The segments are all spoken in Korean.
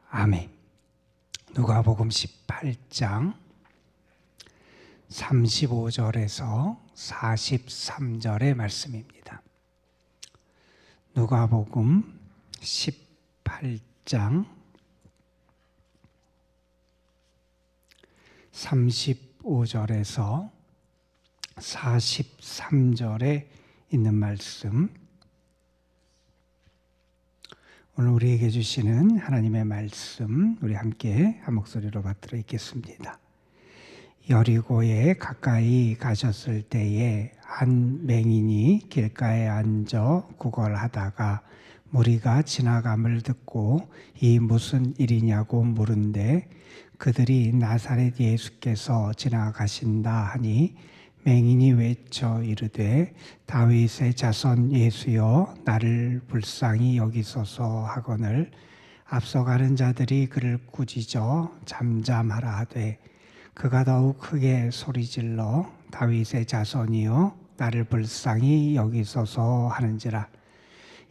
아멘. 누가복음 18장 35절에서 43절의 말씀입니다. 누가복음 18장 35절에서 43절에 있는 말씀, 오늘 우리에게 주시는 하나님의 말씀, 우리 함께 한 목소리로 받들어 읽겠습니다. 여리고에 가까이 가셨을 때에 한 맹인이 길가에 앉아 구걸하다가 무리가 지나감을 듣고 이 무슨 일이냐고 물은데 그들이 나사렛 예수께서 지나가신다 하니 맹인이 외쳐 이르되 다윗의 자손 예수여 나를 불쌍히 여기소서 하거늘 앞서가는 자들이 그를 꾸짖어 잠잠하라 하되 그가 더욱 크게 소리질러 다윗의 자손이여 나를 불쌍히 여기소서 하는지라.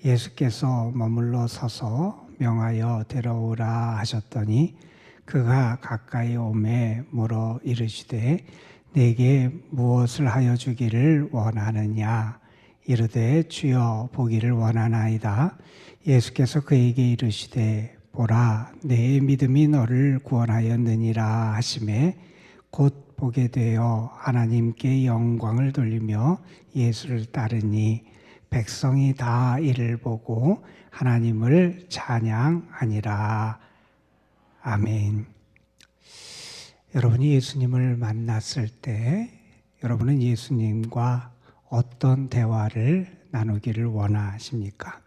예수께서 머물러 서서 명하여 데려오라 하셨더니 그가 가까이 오매 물어 이르시되 내게 무엇을 하여 주기를 원하느냐. 이르되 주여 보기를 원하나이다. 예수께서 그에게 이르시되 보라 내 믿음이 너를 구원하였느니라 하시매 곧 보게 되어 하나님께 영광을 돌리며 예수를 따르니 백성이 다 이를 보고 하나님을 찬양하니라. 아멘. 여러분이 예수님을 만났을 때 여러분은 예수님과 어떤 대화를 나누기를 원하십니까?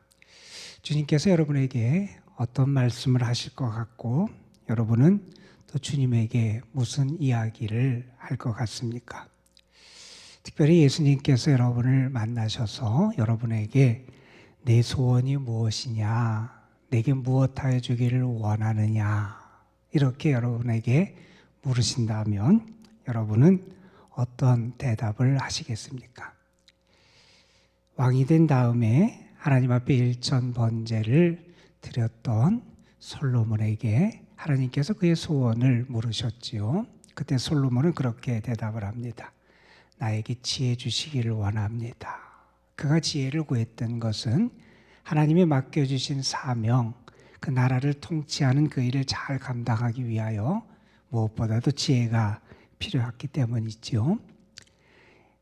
주님께서 여러분에게 어떤 말씀을 하실 것 같고 여러분은 또 주님에게 무슨 이야기를 할 것 같습니까? 특별히 예수님께서 여러분을 만나셔서 여러분에게 내 소원이 무엇이냐, 내게 무엇하여 주기를 원하느냐 이렇게 여러분에게 물으신다면 여러분은 어떤 대답을 하시겠습니까? 왕이 된 다음에 하나님 앞에 일천 번제를 드렸던 솔로몬에게 하나님께서 그의 소원을 물으셨지요. 그때 솔로몬은 그렇게 대답을 합니다. 나에게 지혜 주시기를 원합니다. 그가 지혜를 구했던 것은 하나님이 맡겨주신 사명, 그 나라를 통치하는 그 일을 잘 감당하기 위하여 무엇보다도 지혜가 필요했기 때문이죠.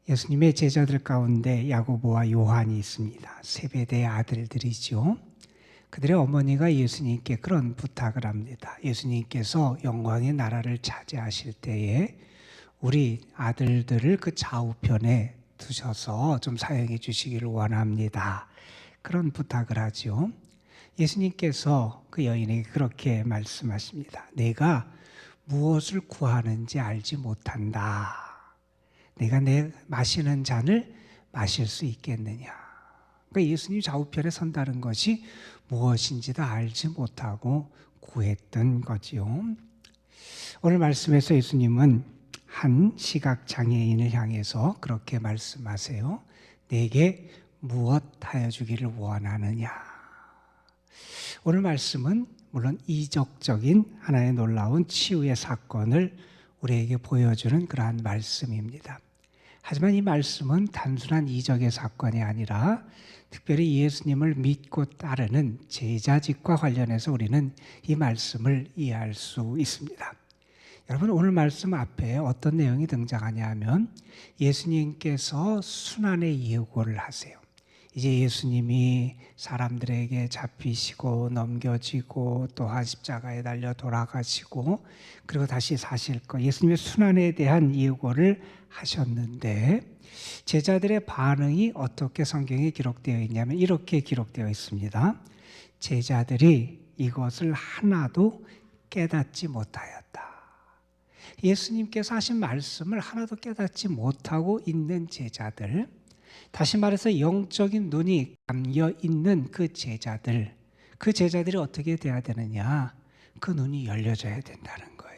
예수님의 제자들 가운데 야고보와 요한이 있습니다. 세베대의 아들들이죠. 그들의 어머니가 예수님께 그런 부탁을 합니다. 예수님께서 영광의 나라를 차지하실 때에 우리 아들들을 그 좌우편에 두셔서 좀 사용해 주시기를 원합니다. 그런 부탁을 하죠. 예수님께서 그 여인에게 그렇게 말씀하십니다. 내가 무엇을 구하는지 알지 못한다. 내가 내 마시는 잔을 마실 수 있겠느냐. 그러니까 예수님 좌우편에 선다는 것이 무엇인지도 알지 못하고 구했던 거지요. 오늘 말씀에서 예수님은 한 시각장애인을 향해서 그렇게 말씀하세요. 내게 무엇하여 주기를 원하느냐. 오늘 말씀은 물론 이적적인 하나의 놀라운 치유의 사건을 우리에게 보여주는 그러한 말씀입니다. 하지만 이 말씀은 단순한 이적의 사건이 아니라 특별히 예수님을 믿고 따르는 제자직과 관련해서 우리는 이 말씀을 이해할 수 있습니다. 여러분, 오늘 말씀 앞에 어떤 내용이 등장하냐 하면 예수님께서 순환의 예고를 하세요. 이제 예수님이 사람들에게 잡히시고 넘겨지고 또한 십자가에 달려 돌아가시고 그리고 다시 사실 것, 예수님의 순환에 대한 예고를 하셨는데 제자들의 반응이 어떻게 성경에 기록되어 있냐면 이렇게 기록되어 있습니다. 제자들이 이것을 하나도 깨닫지 못하였다. 예수님께서 하신 말씀을 하나도 깨닫지 못하고 있는 제자들, 다시 말해서 영적인 눈이 감겨 있는 그 제자들이 어떻게 돼야 되느냐? 그 눈이 열려져야 된다는 거예요.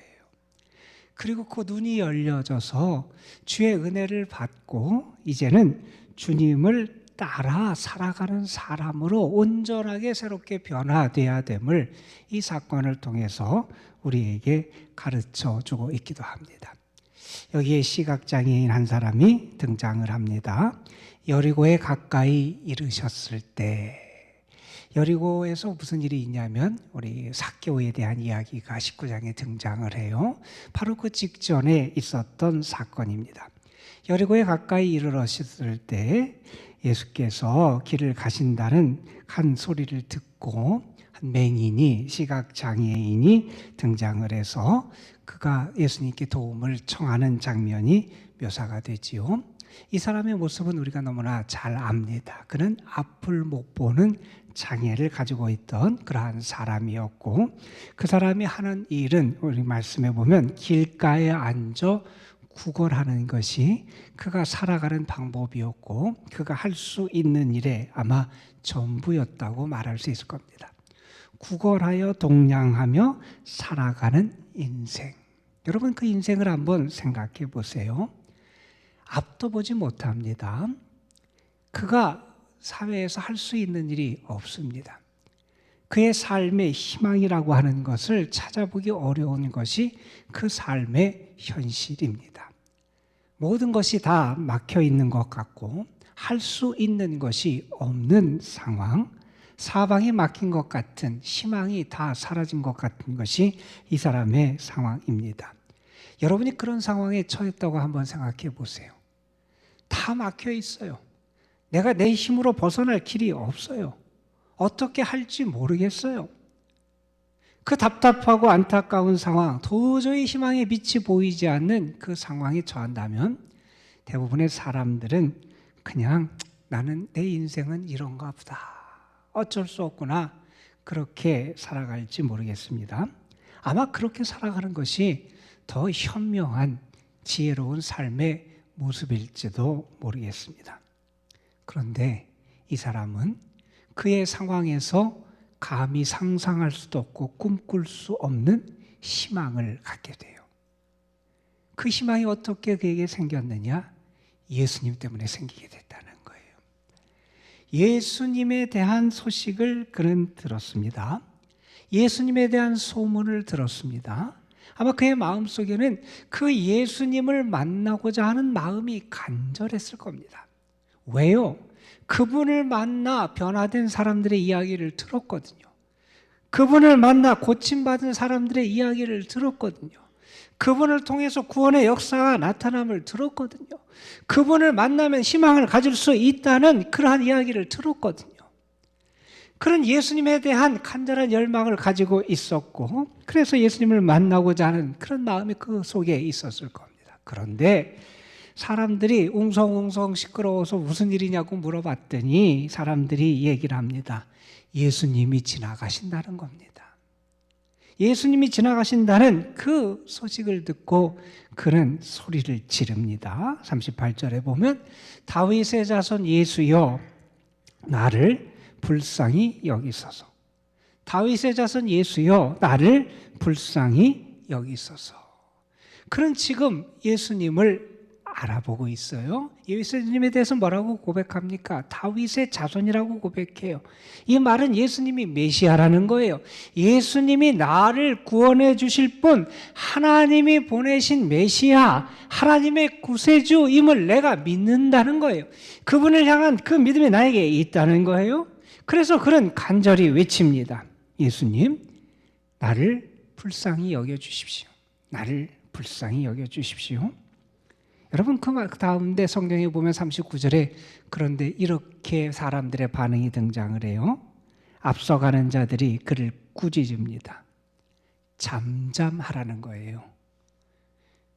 그리고 그 눈이 열려져서 주의 은혜를 받고 이제는 주님을 따라 살아가는 사람으로 온전하게 새롭게 변화되어야 됨을 이 사건을 통해서 우리에게 가르쳐 주고 있기도 합니다. 여기에 시각장애인 한 사람이 등장을 합니다. 여리고에 가까이 이르셨을 때, 여리고에서 무슨 일이 있냐면 우리 삭개오에 대한 이야기가 19장에 등장을 해요. 바로 그 직전에 있었던 사건입니다. 여리고에 가까이 이르렀을 때 예수께서 길을 가신다는 한 소리를 듣고 한 맹인이, 시각장애인이 등장을 해서 그가 예수님께 도움을 청하는 장면이 묘사가 되지요. 이 사람의 모습은 우리가 너무나 잘 압니다. 그는 앞을 못 보는 장애를 가지고 있던 그러한 사람이었고, 그 사람이 하는 일은 우리 말씀에 보면 길가에 앉아 구걸하는 것이 그가 살아가는 방법이었고, 그가 할 수 있는 일에 아마 전부였다고 말할 수 있을 겁니다. 구걸하여 동냥하며 살아가는 인생. 여러분, 그 인생을 한번 생각해 보세요. 앞도 보지 못합니다. 그가 사회에서 할 수 있는 일이 없습니다. 그의 삶의 희망이라고 하는 것을 찾아보기 어려운 것이 그 삶의 현실입니다. 모든 것이 다 막혀 있는 것 같고 할 수 있는 것이 없는 상황, 사방이 막힌 것 같은, 희망이 다 사라진 것 같은 것이 이 사람의 상황입니다. 여러분이 그런 상황에 처했다고 한번 생각해 보세요. 다 막혀 있어요. 내가 내 힘으로 벗어날 길이 없어요. 어떻게 할지 모르겠어요. 그 답답하고 안타까운 상황, 도저히 희망의 빛이 보이지 않는 그 상황에 처한다면 대부분의 사람들은 그냥 나는 내 인생은 이런가 보다, 어쩔 수 없구나, 그렇게 살아갈지 모르겠습니다. 아마 그렇게 살아가는 것이 더 현명한 지혜로운 삶의 모습일지도 모르겠습니다. 그런데 이 사람은 그의 상황에서 감히 상상할 수도 없고 꿈꿀 수 없는 희망을 갖게 돼요. 그 희망이 어떻게 그에게 생겼느냐? 예수님 때문에 생기게 됐다는 거예요. 예수님에 대한 소식을 그는 들었습니다. 예수님에 대한 소문을 들었습니다. 아마 그의 마음속에는 그 예수님을 만나고자 하는 마음이 간절했을 겁니다. 왜요? 그분을 만나 변화된 사람들의 이야기를 들었거든요. 그분을 만나 고침받은 사람들의 이야기를 들었거든요. 그분을 통해서 구원의 역사가 나타남을 들었거든요. 그분을 만나면 희망을 가질 수 있다는 그러한 이야기를 들었거든요. 그런 예수님에 대한 간절한 열망을 가지고 있었고, 그래서 예수님을 만나고자 하는 그런 마음이 그 속에 있었을 겁니다. 그런데 사람들이 웅성웅성 시끄러워서 무슨 일이냐고 물어봤더니 사람들이 얘기를 합니다. 예수님이 지나가신다는 겁니다. 예수님이 지나가신다는 그 소식을 듣고 그는 소리를 지릅니다. 38절에 보면 다윗의 자손 예수여 나를 불쌍히 여기소서. 다윗의 자손 예수여 나를 불쌍히 여기소서. 그는 지금 예수님을 알아보고 있어요. 예수님에 대해서 뭐라고 고백합니까? 다윗의 자손이라고 고백해요. 이 말은 예수님이 메시아라는 거예요. 예수님이 나를 구원해 주실 분, 하나님이 보내신 메시아, 하나님의 구세주임을 내가 믿는다는 거예요. 그분을 향한 그 믿음이 나에게 있다는 거예요. 그래서 그는 간절히 외칩니다. 예수님, 나를 불쌍히 여겨주십시오. 나를 불쌍히 여겨주십시오. 여러분, 그 다음에 성경에 보면 39절에 그런데 이렇게 사람들의 반응이 등장을 해요. 앞서가는 자들이 그를 꾸짖습니다. 잠잠하라는 거예요.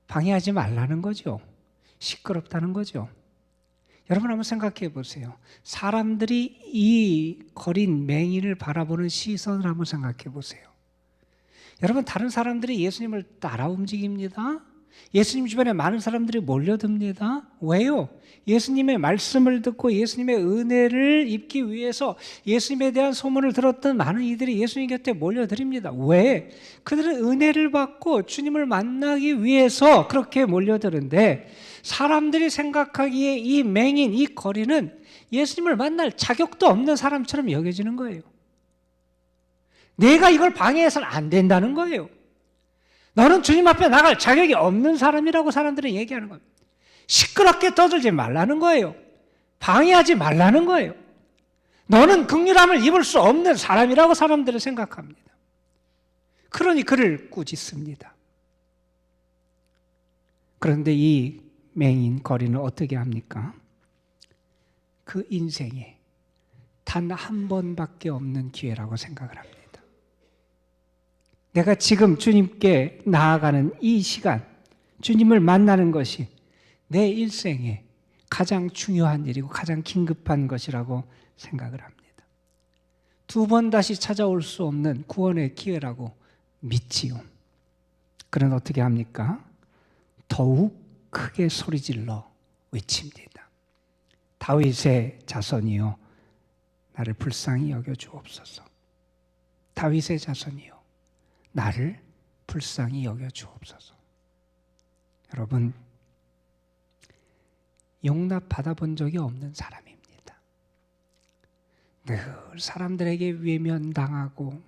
방해하지 말라는 거죠. 시끄럽다는 거죠. 여러분 한번 생각해 보세요. 사람들이 이 거린 맹인을 바라보는 시선을 한번 생각해 보세요. 여러분, 다른 사람들이 예수님을 따라 움직입니다. 예수님 주변에 많은 사람들이 몰려듭니다. 왜요? 예수님의 말씀을 듣고 예수님의 은혜를 입기 위해서 예수님에 대한 소문을 들었던 많은 이들이 예수님 곁에 몰려듭니다. 왜? 그들은 은혜를 받고 주님을 만나기 위해서 그렇게 몰려드는데, 사람들이 생각하기에 이 맹인, 이 거리는 예수님을 만날 자격도 없는 사람처럼 여겨지는 거예요. 내가 이걸 방해해서는 안 된다는 거예요. 너는 주님 앞에 나갈 자격이 없는 사람이라고 사람들은 얘기하는 거예요. 시끄럽게 떠들지 말라는 거예요. 방해하지 말라는 거예요. 너는 긍휼함을 입을 수 없는 사람이라고 사람들은 생각합니다. 그러니 그를 꾸짖습니다. 그런데 이 맹인 거리는 어떻게 합니까? 그 인생에 단 한 번밖에 없는 기회라고 생각을 합니다. 내가 지금 주님께 나아가는 이 시간, 주님을 만나는 것이 내 일생에 가장 중요한 일이고 가장 긴급한 것이라고 생각을 합니다. 두 번 다시 찾아올 수 없는 구원의 기회라고 믿지요. 그는 어떻게 합니까? 더욱 크게 소리질러 외칩니다. 다윗의 자손이여 나를 불쌍히 여겨 주옵소서. 다윗의 자손이여 나를 불쌍히 여겨 주옵소서. 여러분, 용납 받아본 적이 없는 사람입니다. 늘 사람들에게 외면당하고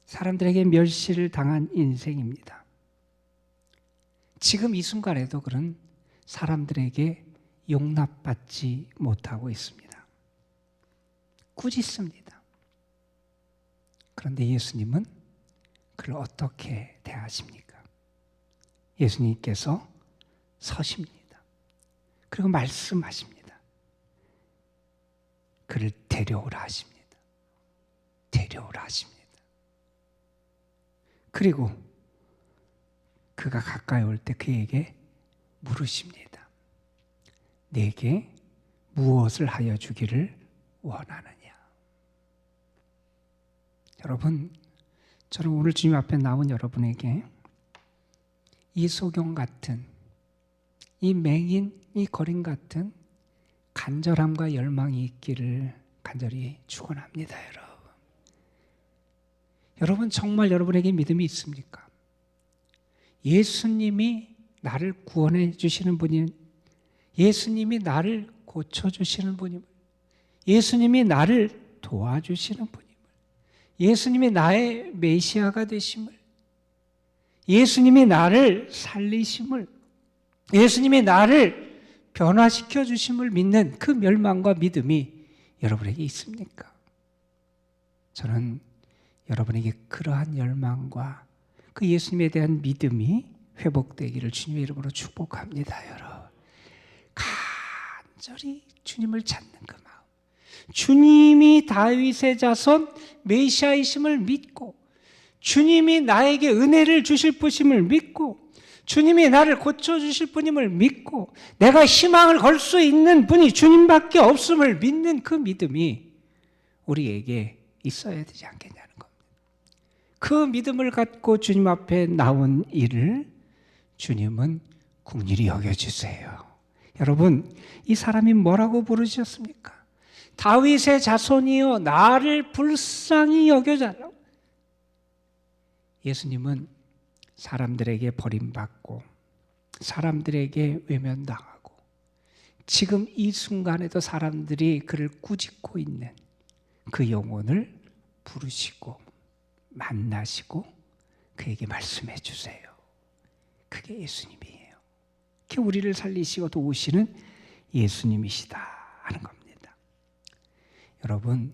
사람들에게 멸시를 당한 인생입니다. 지금 이 순간에도 그런 사람들에게 용납받지 못하고 있습니다. 꾸짖습니다. 그런데 예수님은 그를 어떻게 대하십니까? 예수님께서 서십니다. 그리고 말씀하십니다. 그를 데려오라 하십니다. 데려오라 하십니다. 그리고 그가 가까이 올 때 그에게 물으십니다. 내게 무엇을 하여 주기를 원하느냐? 여러분, 저는 오늘 주님 앞에 나온 여러분에게 이 소경 같은, 이 맹인, 이 거린 같은 간절함과 열망이 있기를 간절히 축원합니다, 여러분. 여러분, 정말 여러분에게 믿음이 있습니까? 예수님이 나를 구원해 주시는 분인, 예수님이 나를 고쳐주시는 분임을, 예수님이 나를 도와주시는 분임을, 예수님이 나의 메시아가 되심을, 예수님이 나를 살리심을, 예수님이 나를 변화시켜 주심을 믿는 그 멸망과 믿음이 여러분에게 있습니까? 저는 여러분에게 그러한 열망과 그 예수님에 대한 믿음이 회복되기를 주님의 이름으로 축복합니다, 여러분. 간절히 주님을 찾는 그 마음, 주님이 다윗의 자손 메시아이심을 믿고, 주님이 나에게 은혜를 주실 분임을 믿고, 주님이 나를 고쳐주실 분임을 믿고, 내가 희망을 걸 수 있는 분이 주님밖에 없음을 믿는 그 믿음이 우리에게 있어야 되지 않겠냐는 겁니다. 그 믿음을 갖고 주님 앞에 나온 이를 주님은 긍휼히 여겨주세요. 여러분, 이 사람이 뭐라고 부르셨습니까? 다윗의 자손이여 나를 불쌍히 여겨달라고. 예수님은 사람들에게 버림받고 사람들에게 외면당하고 지금 이 순간에도 사람들이 그를 꾸짖고 있는 그 영혼을 부르시고 만나시고 그에게 말씀해 주세요. 그게 예수님이에요. 그게 우리를 살리시고 도우시는 예수님이시다 하는 겁니다. 여러분,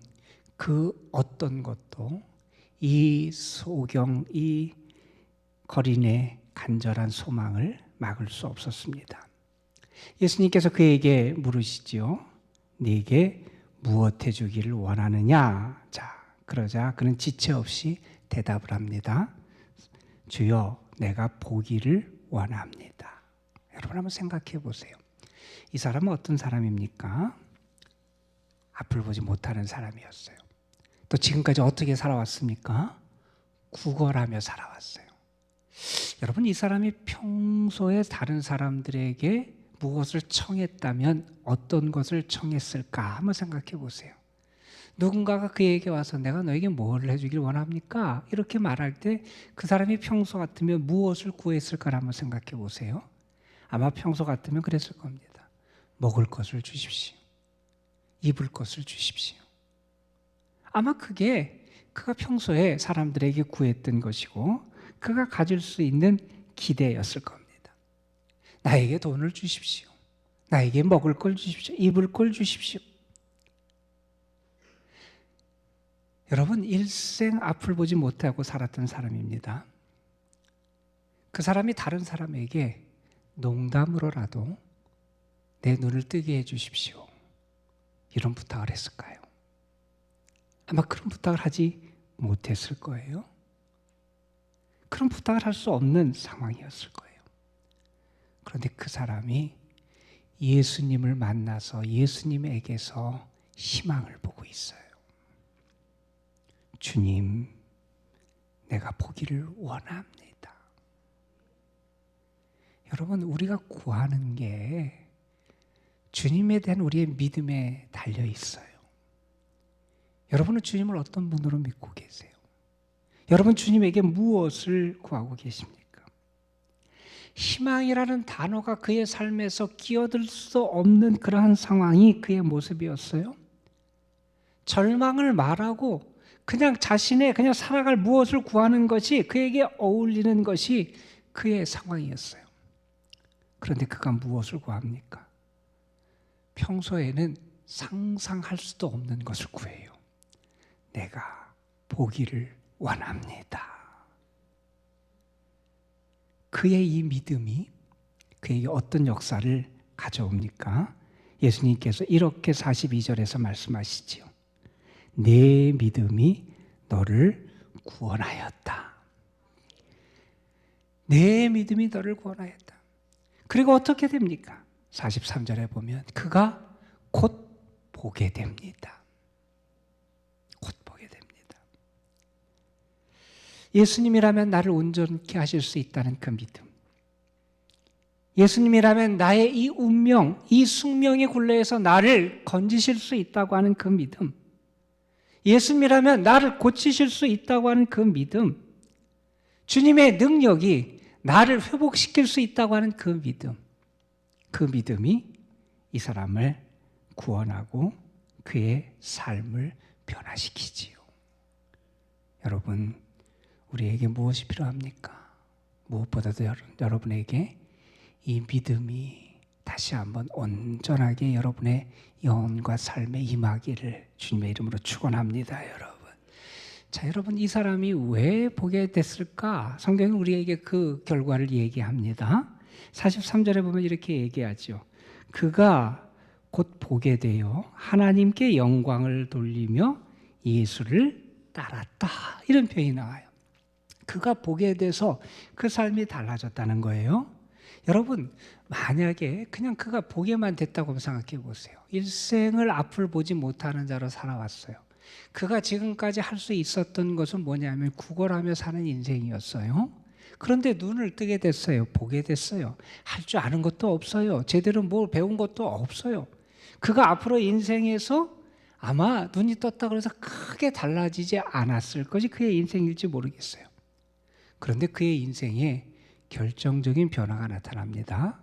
그 어떤 것도 이 소경, 이 거린의 간절한 소망을 막을 수 없었습니다. 예수님께서 그에게 물으시지요. 네게 무엇 해주기를 원하느냐? 자, 그러자 그는 지체 없이 대답을 합니다. 주여, 내가 보기를 원합니다. 여러분 한번 생각해 보세요. 이 사람은 어떤 사람입니까? 앞을 보지 못하는 사람이었어요. 또 지금까지 어떻게 살아왔습니까? 구걸하며 살아왔어요. 여러분, 이 사람이 평소에 다른 사람들에게 무엇을 청했다면 어떤 것을 청했을까 한번 생각해 보세요. 누군가가 그에게 와서 내가 너에게 뭘 해주길 원합니까? 이렇게 말할 때 그 사람이 평소 같으면 무엇을 구했을까 한번 생각해 보세요. 아마 평소 같으면 그랬을 겁니다. 먹을 것을 주십시오. 입을 것을 주십시오. 아마 그게 그가 평소에 사람들에게 구했던 것이고 그가 가질 수 있는 기대였을 겁니다. 나에게 돈을 주십시오. 나에게 먹을 걸 주십시오. 입을 걸 주십시오. 여러분, 일생 앞을 보지 못하고 살았던 사람입니다. 그 사람이 다른 사람에게 농담으로라도 내 눈을 뜨게 해 주십시오, 이런 부탁을 했을까요? 아마 그런 부탁을 하지 못했을 거예요. 그런 부탁을 할 수 없는 상황이었을 거예요. 그런데 그 사람이 예수님을 만나서 예수님에게서 희망을 보고 있어요. 주님, 내가 보기를 원합니다. 여러분, 우리가 구하는 게 주님에 대한 우리의 믿음에 달려 있어요. 여러분은 주님을 어떤 분으로 믿고 계세요? 여러분, 주님에게 무엇을 구하고 계십니까? 희망이라는 단어가 그의 삶에서 끼어들 수 없는 그러한 상황이 그의 모습이었어요. 절망을 말하고 그냥 자신의 그냥 살아갈 무엇을 구하는 것이 그에게 어울리는 것이 그의 상황이었어요. 그런데 그가 무엇을 구합니까? 평소에는 상상할 수도 없는 것을 구해요. 내가 보기를 원합니다. 그의 이 믿음이 그에게 어떤 역사를 가져옵니까? 예수님께서 이렇게 42절에서 말씀하시지요. 내 믿음이 너를 구원하였다. 내 믿음이 너를 구원하였다. 그리고 어떻게 됩니까? 43절에 보면 그가 곧 보게 됩니다. 곧 보게 됩니다. 예수님이라면 나를 온전케 하실 수 있다는 그 믿음. 예수님이라면 나의 이 운명, 이 숙명의 굴레에서 나를 건지실 수 있다고 하는 그 믿음. 예수님이라면 나를 고치실 수 있다고 하는 그 믿음. 주님의 능력이 나를 회복시킬 수 있다고 하는 그 믿음. 그 믿음이 이 사람을 구원하고 그의 삶을 변화시키지요. 여러분, 우리에게 무엇이 필요합니까? 무엇보다도 여러분에게 이 믿음이 다시 한번 온전하게 여러분의 영혼과 삶에 임하기를 주님의 이름으로 축원합니다, 여러분. 자, 여러분, 이 사람이 왜 보게 됐을까? 성경은 우리에게 그 결과를 얘기합니다. 43절에 보면 이렇게 얘기하죠. 그가 곧 보게 되어 하나님께 영광을 돌리며 예수를 따랐다. 이런 표현이 나와요. 그가 보게 돼서 그 삶이 달라졌다는 거예요. 여러분, 만약에 그냥 그가 보게만 됐다고 생각해 보세요. 일생을 앞을 보지 못하는 자로 살아왔어요. 그가 지금까지 할 수 있었던 것은 뭐냐면 구걸하며 사는 인생이었어요. 그런데 눈을 뜨게 됐어요. 보게 됐어요. 할 줄 아는 것도 없어요. 제대로 뭘 배운 것도 없어요. 그가 앞으로 인생에서 아마 눈이 떴다 그래서 크게 달라지지 않았을 것이 그의 인생일지 모르겠어요. 그런데 그의 인생에 결정적인 변화가 나타납니다.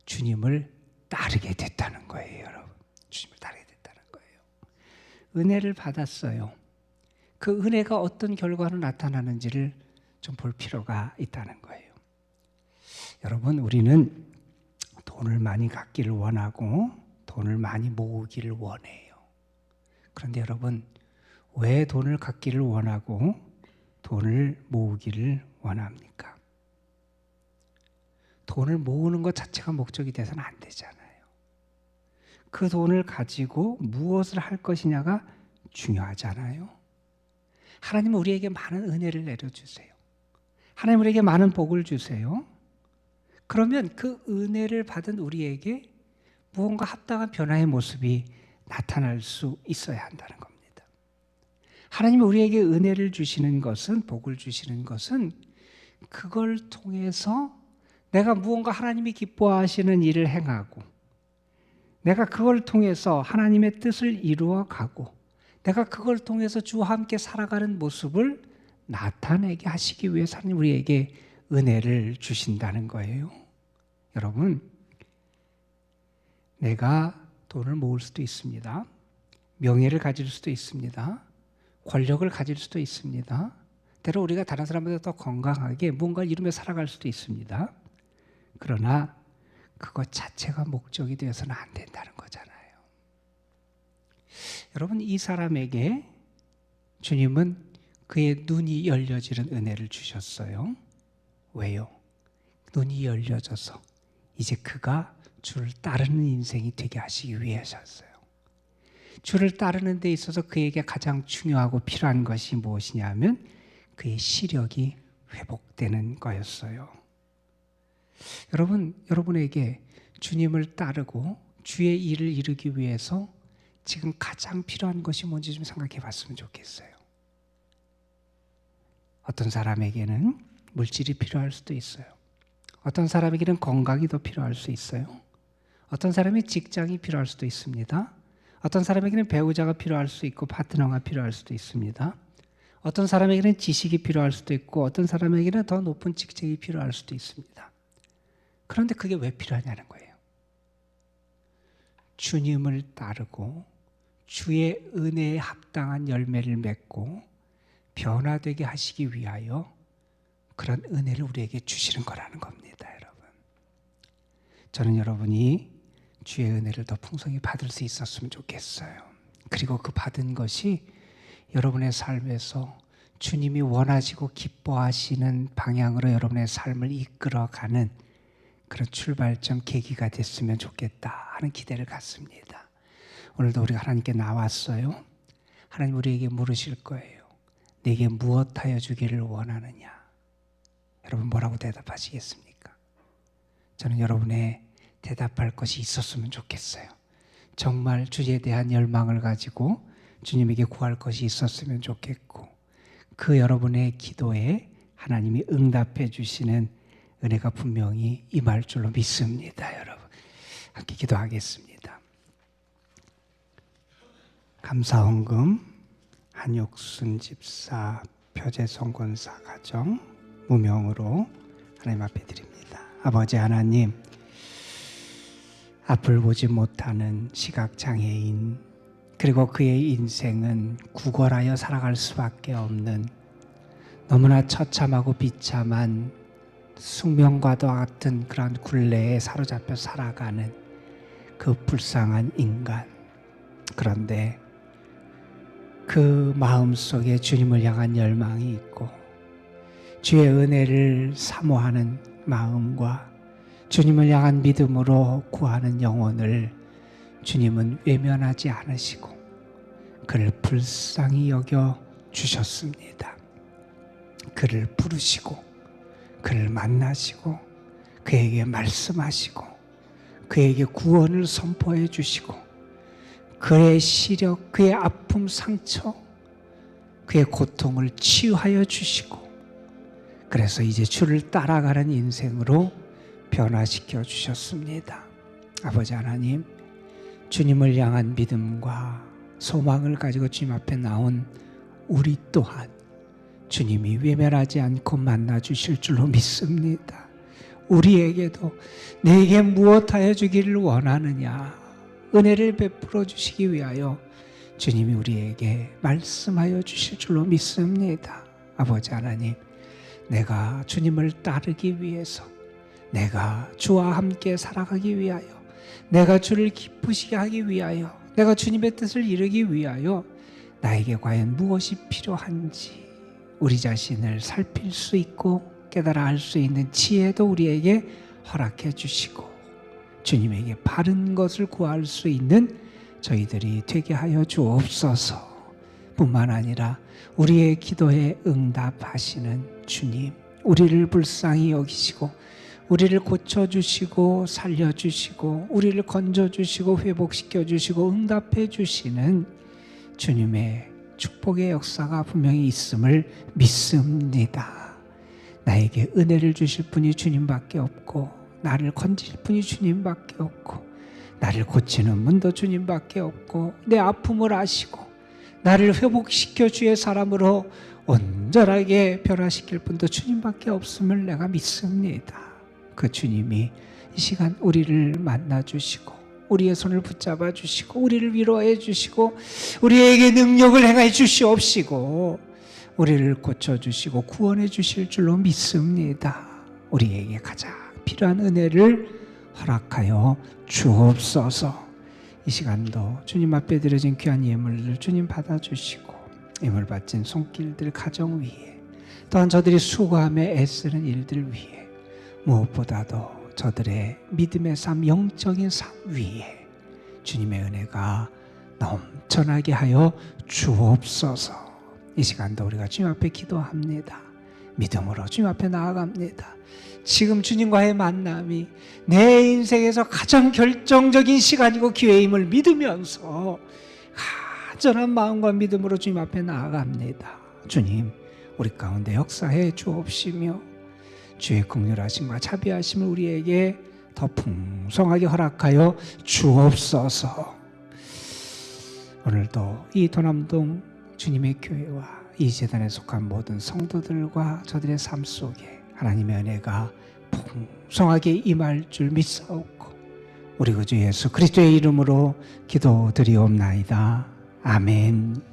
주님을 따르게 됐다는 거예요, 여러분. 주님을 따르게 됐다는 거예요. 은혜를 받았어요. 그 은혜가 어떤 결과로 나타나는지를 좀 볼 필요가 있다는 거예요. 여러분, 우리는 돈을 많이 갖기를 원하고 돈을 많이 모으기를 원해요. 그런데 여러분, 왜 돈을 갖기를 원하고 돈을 모으기를 원합니까? 돈을 모으는 것 자체가 목적이 돼서는 안 되잖아요. 그 돈을 가지고 무엇을 할 것이냐가 중요하잖아요. 하나님은 우리에게 많은 은혜를 내려주세요. 하나님 우리에게 많은 복을 주세요. 그러면 그 은혜를 받은 우리에게 무언가 합당한 변화의 모습이 나타날 수 있어야 한다는 겁니다. 하나님이 우리에게 은혜를 주시는 것은, 복을 주시는 것은 그걸 통해서 내가 무언가 하나님이 기뻐하시는 일을 행하고 내가 그걸 통해서 하나님의 뜻을 이루어가고 내가 그걸 통해서 주와 함께 살아가는 모습을 나타내게 하시기 위해서 하나님 우리에게 은혜를 주신다는 거예요. 여러분, 내가 돈을 모을 수도 있습니다. 명예를 가질 수도 있습니다. 권력을 가질 수도 있습니다. 때로 우리가 다른 사람보다 더 건강하게 뭔가를 이루며 살아갈 수도 있습니다. 그러나 그것 자체가 목적이 되어서는 안 된다는 거잖아요. 여러분, 이 사람에게 주님은 그의 눈이 열려지는 은혜를 주셨어요. 왜요? 눈이 열려져서 이제 그가 주를 따르는 인생이 되게 하시기 위해서였어요. 주를 따르는 데 있어서 그에게 가장 중요하고 필요한 것이 무엇이냐 하면 그의 시력이 회복되는 거였어요. 여러분에게 주님을 따르고 주의 일을 이루기 위해서 지금 가장 필요한 것이 뭔지 좀 생각해 봤으면 좋겠어요. 어떤 사람에게는 물질이 필요할 수도 있어요. 어떤 사람에게는 건강이 더 필요할 수 있어요. 어떤 사람이 직장이 필요할 수도 있습니다. 어떤 사람에게는 배우자가 필요할 수 있고 파트너가 필요할 수도 있습니다. 어떤 사람에게는 지식이 필요할 수도 있고 어떤 사람에게는 더 높은 직책이 필요할 수도 있습니다. 그런데 그게 왜 필요하냐는 거예요. 주님을 따르고 주의 은혜에 합당한 열매를 맺고 변화되게 하시기 위하여 그런 은혜를 우리에게 주시는 거라는 겁니다, 여러분. 저는 여러분이 주의 은혜를 더 풍성히 받을 수 있었으면 좋겠어요. 그리고 그 받은 것이 여러분의 삶에서 주님이 원하시고 기뻐하시는 방향으로 여러분의 삶을 이끌어가는 그런 출발점 계기가 됐으면 좋겠다 하는 기대를 갖습니다. 오늘도 우리가 하나님께 나왔어요. 하나님 우리에게 물으실 거예요. 내게 무엇하여 주기를 원하느냐? 여러분 뭐라고 대답하시겠습니까? 저는 여러분의 대답할 것이 있었으면 좋겠어요. 정말 주에 대한 열망을 가지고 주님에게 구할 것이 있었으면 좋겠고 그 여러분의 기도에 하나님이 응답해 주시는 은혜가 분명히 임할 줄로 믿습니다. 여러분 함께 기도하겠습니다. 감사헌금 한육순 집사 표제성 권사 가정 무명으로 하나님 앞에 드립니다. 아버지 하나님, 앞을 보지 못하는 시각장애인 그리고 그의 인생은 구걸하여 살아갈 수밖에 없는 너무나 처참하고 비참한 숙명과도 같은 그런 굴레에 사로잡혀 살아가는 그 불쌍한 인간. 그런데 그 마음속에 주님을 향한 열망이 있고 주의 은혜를 사모하는 마음과 주님을 향한 믿음으로 구하는 영혼을 주님은 외면하지 않으시고 그를 불쌍히 여겨 주셨습니다. 그를 부르시고 그를 만나시고 그에게 말씀하시고 그에게 구원을 선포해 주시고 그의 시력, 그의 아픔, 상처, 그의 고통을 치유하여 주시고 그래서 이제 주를 따라가는 인생으로 변화시켜 주셨습니다. 아버지 하나님, 주님을 향한 믿음과 소망을 가지고 주님 앞에 나온 우리 또한 주님이 외면하지 않고 만나 주실 줄로 믿습니다. 우리에게도 내게 무엇하여 주기를 원하느냐 은혜를 베풀어 주시기 위하여 주님이 우리에게 말씀하여 주실 줄로 믿습니다. 아버지 하나님, 내가 주님을 따르기 위해서 내가 주와 함께 살아가기 위하여 내가 주를 기쁘시게 하기 위하여 내가 주님의 뜻을 이루기 위하여 나에게 과연 무엇이 필요한지 우리 자신을 살필 수 있고 깨달아 알 수 있는 지혜도 우리에게 허락해 주시고 주님에게 바른 것을 구할 수 있는 저희들이 되게 하여 주옵소서. 뿐만 아니라 우리의 기도에 응답하시는 주님, 우리를 불쌍히 여기시고 우리를 고쳐주시고 살려주시고 우리를 건져주시고 회복시켜주시고 응답해주시는 주님의 축복의 역사가 분명히 있음을 믿습니다. 나에게 은혜를 주실 분이 주님밖에 없고 나를 건질 분이 주님밖에 없고 나를 고치는 분도 주님밖에 없고 내 아픔을 아시고 나를 회복시켜 주의 사람으로 온전하게 변화시킬 분도 주님밖에 없음을 내가 믿습니다. 그 주님이 이 시간 우리를 만나주시고 우리의 손을 붙잡아 주시고 우리를 위로해 주시고 우리에게 능력을 행해 주시옵시고 우리를 고쳐주시고 구원해 주실 줄로 믿습니다. 우리에게 가장 필요한 은혜를 허락하여 주옵소서. 이 시간도 주님 앞에 드려진 귀한 예물을 주님 받아주시고 예물 바친 손길들 가정 위에 또한 저들이 수고하며 애쓰는 일들 위에 무엇보다도 저들의 믿음의 삶, 영적인 삶 위에 주님의 은혜가 넘쳐나게 하여 주옵소서. 이 시간도 우리가 주님 앞에 기도합니다. 믿음으로 주님 앞에 나아갑니다. 지금 주님과의 만남이 내 인생에서 가장 결정적인 시간이고 기회임을 믿으면서 간절한 마음과 믿음으로 주님 앞에 나아갑니다. 주님, 우리 가운데 역사해 주옵시며 주의 긍휼하심과 자비하심을 우리에게 더 풍성하게 허락하여 주옵소서. 오늘도 이 도남동 주님의 교회와 이 재단에 속한 모든 성도들과 저들의 삶 속에 하나님의 은혜가 풍성하게 임할 줄 믿사옵고 우리 구주 예수 그리스도의 이름으로 기도드리옵나이다. 아멘.